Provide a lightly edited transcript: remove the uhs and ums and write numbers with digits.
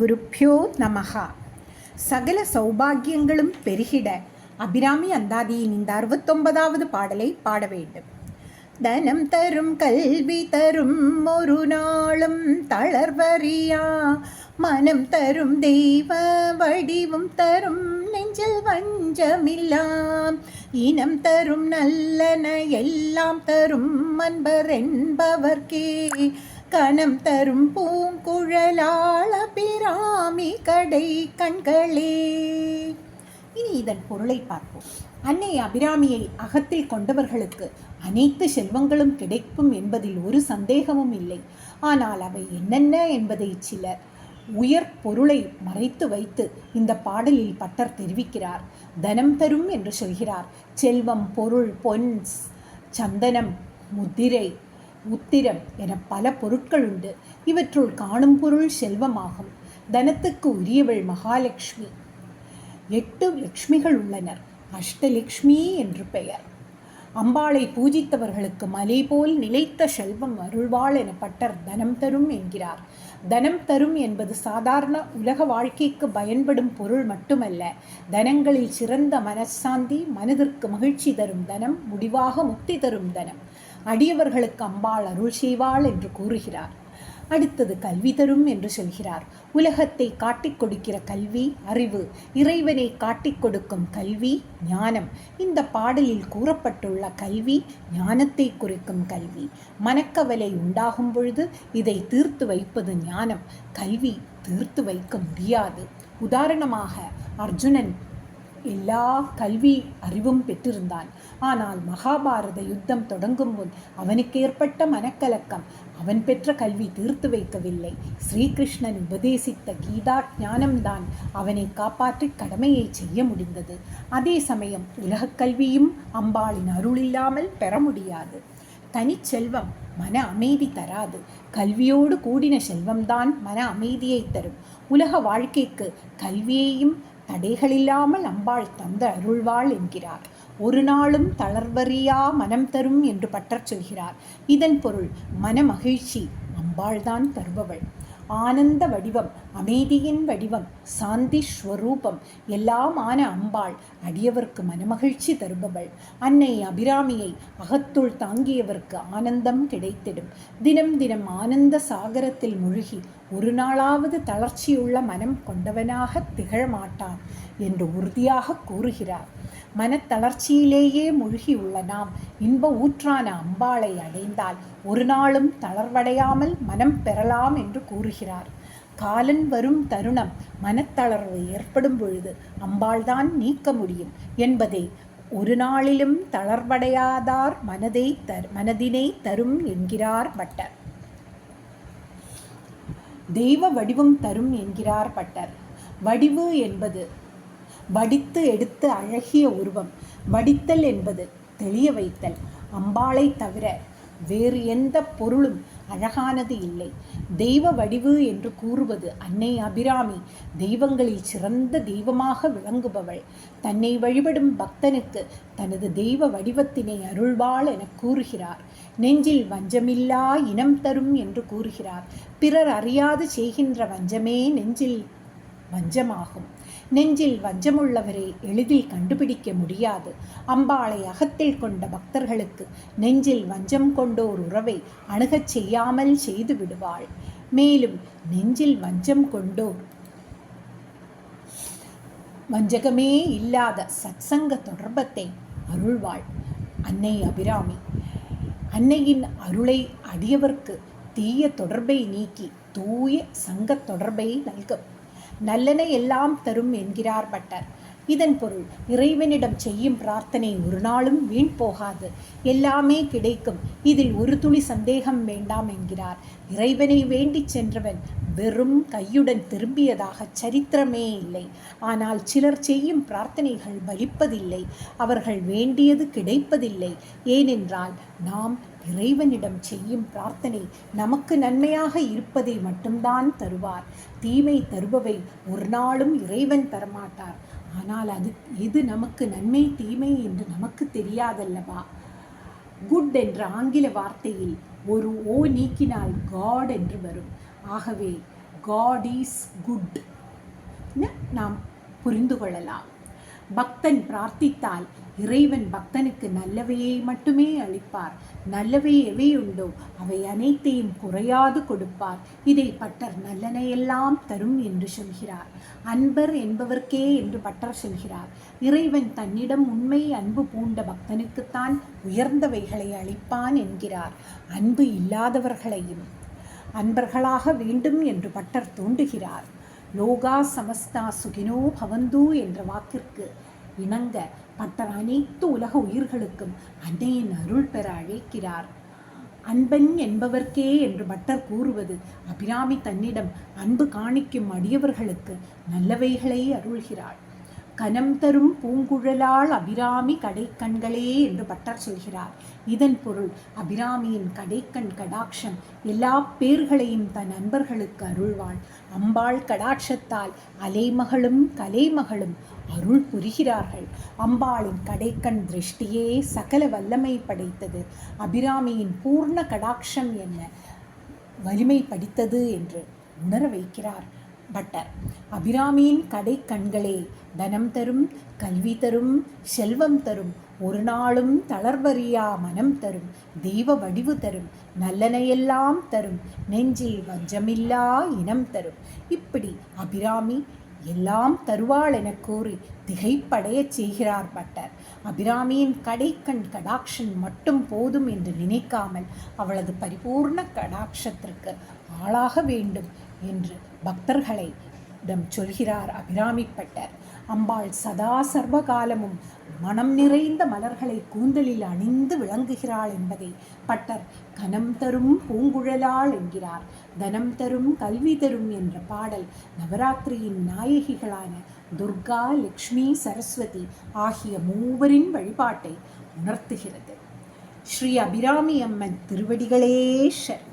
குருப்யோ நமஹா. சகல சௌபாகியங்களும் பெருகிட அபிராமி அந்தாதியின் இந்த 69வது பாடலை பாட வேண்டும். தனம் தரும் கல்வி தரும் ஒரு நாளும் தளர்வறியா, மனம் தரும் தெய்வ வடிவும் தரும் நெஞ்சில் வஞ்சமில்லாம், இனம் தரும் நல்லன எல்லாம் தரும் அன்பர் என்பவர்க்கே, கணம் தரும் பூங்குழலாள பிராமி கடை கண்களே. இனி இதன் பொருளை பார்ப்போம். அன்னை அபிராமியை அகத்தில் கொண்டவர்களுக்கு அனைத்து செல்வங்களும் கிடைக்கும் என்பதில் ஒரு சந்தேகமும் இல்லை. ஆனால் அவை என்னென்ன என்பதை சிலர் உயர் பொருளை மறைத்து வைத்து இந்த பாடலில் பட்டர் தெரிவிக்கிறார். தனம் தரும் என்று சொல்கிறார். செல்வம், பொருள், பொன், சந்தனம், முத்திரை, உத்திரம் என பல பொருட்கள் உண்டு. இவற்றுள் காணும் பொருள் செல்வமாகும். தனத்துக்கு உரியவள் மகாலட்சுமி. 8 லட்சுமிகள் உள்ளனர். அஷ்டலட்சுமி என்று பெயர். அம்பாளை பூஜித்தவர்களுக்கு மலை போல் நிலைத்த செல்வம் அருள்வாள் என பட்டர் தனம் தரும் என்கிறார். தனம் தரும் என்பது சாதாரண உலக வாழ்க்கைக்கு பயன்படும் பொருள் மட்டுமல்ல. தனங்களில் சிறந்த மனசாந்தி, மனதிற்கு மகிழ்ச்சி தரும் தனம், முடிவாக முக்தி தரும் தனம். அடியவர்களுக்கு அம்பாள் அருள் செய்வாள் என்று கூறுகிறார். அடுத்தது கல்வி தரும் என்று சொல்கிறார். உலகத்தை காட்டிக் கொடுக்கிற கல்வி அறிவு, இறைவனை காட்டிக் கொடுக்கும் கல்வி ஞானம். இந்த பாடலில் கூறப்பட்டுள்ள கல்வி ஞானத்தை குறிக்கும் கல்வி. மனக்கவலை உண்டாகும் பொழுது இதை தீர்த்து வைப்பது ஞானம். கல்வி தீர்த்து வைக்க முடியாது. உதாரணமாக அர்ஜுனன் எல்லா கல்வி அறிவும் பெற்றிருந்தான். ஆனால் மகாபாரத யுத்தம் தொடங்கும் முன் அவனுக்கு ஏற்பட்ட மனக்கலக்கம் அவன் பெற்ற கல்வி தீர்த்து வைக்கவில்லை. ஸ்ரீகிருஷ்ணன் உபதேசித்த கீதா ஞானம்தான் அவனை காப்பாற்றி கடமையை செய்ய முடிந்தது. அதே சமயம் உலகக் கல்வியும் அம்பாளின் அருள் இல்லாமல் பெற முடியாது. தனிச்செல்வம் மன அமைதி தராது. கல்வியோடு கூடின செல்வம்தான் மன அமைதியை தரும். உலக வாழ்க்கைக்கு கல்வியையும் தடைகளில்லாமல் அம்பாள் தந்த அருள்வாள் என்கிறார். ஒரு நாளும் தளர்வறியா மனம் தரும் என்று பற்றச் சொல்கிறார். இதன் பொருள் மன மகிழ்ச்சி அம்பாள்தான் தருபவள். ஆனந்த வடிவம், அமைதியின் வடிவம், சாந்தி ஸ்வரூபம் எல்லாமான அம்பாள் அடியவர்க்கு மனமகிழ்ச்சி தருபவள். அன்னை அபிராமியை அகத்துள் தாங்கியவர்க்கு ஆனந்தம் கிடைத்திடும். தினம் தினம் ஆனந்த சாகரத்தில் மூழ்கி ஒரு நாளாவது தளர்ச்சியுள்ள மனம் கொண்டவனாக திகழமாட்டான் என்று உறுதியாக கூறுகிறார். மனத்தளர்ச்சியிலேயே மூழ்கியுள்ள நாம் இன்ப ஊற்றான அம்பாளை அடைந்தால் ஒரு நாளும் தளர்வடையாமல் மனம் பெறலாம் என்று கூறுகிறார். காலன் வரும் தருணம் மனத்தளர்வு ஏற்படும் பொழுது அம்பாள்தான் நீக்க முடியும் என்பதை ஒரு நாளிலும் தளர்வடையாதார் மனதினை தரும் என்கிறார் பட்டர். தெய்வ வடிவம் தரும் என்கிறார் பட்டர். வடிவு என்பது வடித்து எடுத்து அழகிய உருவம். வடித்தல் என்பது தெளிய வைத்தல். அம்பாளை தவிர வேறு எந்த பொருளும் அழகானது இல்லை. தெய்வ வடிவு என்று கூறுவது அன்னை அபிராமி தெய்வங்களில் சிறந்த தெய்வமாக விளங்குபவள். தன்னை வழிபடும் பக்தனுக்கு தனது தெய்வ வடிவத்தினை அருள்வாள் என கூறுகிறார். நெஞ்சில் வஞ்சமில்லா இனம் தரும் என்று கூறுகிறார். பிறர் அறியாது செய்கின்ற வஞ்சமே நெஞ்சில் வஞ்சமாகும். நெஞ்சில் வஞ்சமுள்ளவரை எளிதில் கண்டுபிடிக்க முடியாது. அம்பாளை அகத்தில் கொண்ட பக்தர்களுக்கு நெஞ்சில் வஞ்சம் கொண்டோர் உறவை அணுகச் செய்யாமல் செய்து விடுவாள். மேலும் நெஞ்சில் வஞ்சம் கொண்டோர் வஞ்சகமே இல்லாத சத்சங்க தொடர்பத்தை அருள்வாள் அன்னை அபிராமி. அன்னையின் அருளை அடியவர்க்கு தீய தொடர்பை நீக்கி தூய சங்க தொடர்பை நல்கும். நல்லன எல்லாம் தரும் என்கிறார் பட்டர். இதன் பொருள் இறைவனிடம் செய்யும் பிரார்த்தனை ஒரு நாளும் வீண் போகாது. எல்லாமே கிடைக்கும். இதில் ஒரு துளி சந்தேகம் வேண்டாம் என்கிறார். இறைவனை வேண்டிச் சென்றவன் வெறும் கையுடன் திரும்பியதாக சரித்திரமே இல்லை. ஆனால் சிலர் செய்யும் பிரார்த்தனைகள் பலிப்பதில்லை. அவர்கள் வேண்டியது கிடைப்பதில்லை. ஏனென்றால் நாம் இறைவனிடம் செய்யும் பிரார்த்தனை நமக்கு நன்மையாக இருப்பதை மட்டும்தான் தருவார். தீமை தருபவை ஒரு நாளும் இறைவன் தரமாட்டார். ஆனால் எது நமக்கு நன்மை தீமை என்று நமக்கு தெரியாதல்லவா? குட் என்ற ஆங்கில வார்த்தையில் ஒரு ஓ நீக்கினால் காட் என்று வரும். ஆகவே காட் இஸ் குட் நாம் புரிந்து கொள்ளலாம். பக்தன் பிரார்த்தித்தால் இறைவன் பக்தனுக்கு நல்லவையை மட்டுமே அளிப்பார். நல்லவை எவை உண்டோ அவை அனைத்தையும் குறையாது கொடுப்பார். இதை பட்டர் நல்லனையெல்லாம் தரும் என்று சொல்கிறார். அன்பர் என்பவர்க்கே என்று பட்டர் சொல்கிறார். இறைவன் தன்னிடம் உண்மை அன்பு பூண்ட பக்தனுக்குத்தான் உயர்ந்தவைகளை அளிப்பான் என்கிறார். அன்பு இல்லாதவர்களையும் அன்பர்களாக வேண்டும் என்று பட்டர் தூண்டுகிறார். லோகா சமஸ்தா சுகினோ பவந்து என்ற வாக்கிற்கு இணங்க பட்டர் அனைத்து உலக உயிர்களுக்கும் அன்னையின் அருள் பெற அழைக்கிறார். அன்பன் என்பவர்க்கே என்று பட்டர் கூறுவது அபிராமி தன்னிடம் அன்பு காணிக்கும் அடியவர்களுக்கு நல்லவைகளை அருள்கிறாள். கனம் தரும் பூங்குழலாள் அபிராமி கடைக்கண்களே என்று பட்டர் சொல்கிறார். இதன் பொருள் அபிராமியின் கடைக்கண் கடாட்சம் எல்லா பேர்களையும் தன் அன்பர்களுக்கு அருள்வாள். அம்பாள் கடாட்சத்தால் அலைமகளும் கலைமகளும் அருள் புரிகிறார்கள். அம்பாளின் கடைக்கண் திருஷ்டியே சகல வல்லமை படைத்தது. அபிராமியின் பூர்ண கடாட்சம் என்ன வலிமை படித்தது என்று உணர வைக்கிறார் பட்டர். அபிராமியின் கடை கண்களே தனம் தரும், கல்வி தரும், செல்வம் தரும், ஒரு நாளும் தளர்வறியா மனம் தரும், தெய்வ வடிவு தரும், நல்லனையெல்லாம் தரும், நெஞ்சில் வஞ்சமில்லா இனம் தரும். இப்படி அபிராமி எல்லாம் தருவாள் என கூறி திகைப்படையச் செய்கிறார் பட்டர். அபிராமியின் கடைக்கண் கடாட்சம் மட்டும் போதும் என்று நினைக்காமல் அவளது பரிபூர்ண கடாட்சத்திற்கு ஆளாக வேண்டும் என்று பக்தர்களை சொல்கிறார் அபிராமி பட்டர். அம்பாள் சதா சர்வகாலமும் மனம் நிறைந்த மலர்களை கூந்தலில் அணிந்து விளங்குகிறாள் என்பதை பட்டர் கனம் தரும் பூங்குழலாள் என்கிறார். தனம் தரும், கல்வி தரும் என்ற பாடல் நவராத்திரியின் நாயகிகளான துர்கா, லக்ஷ்மி, சரஸ்வதி ஆகிய மூவரின் வழிபாட்டை உணர்த்துகிறது. ஸ்ரீ அபிராமி அம்மன் திருவடிகளே சரணம்.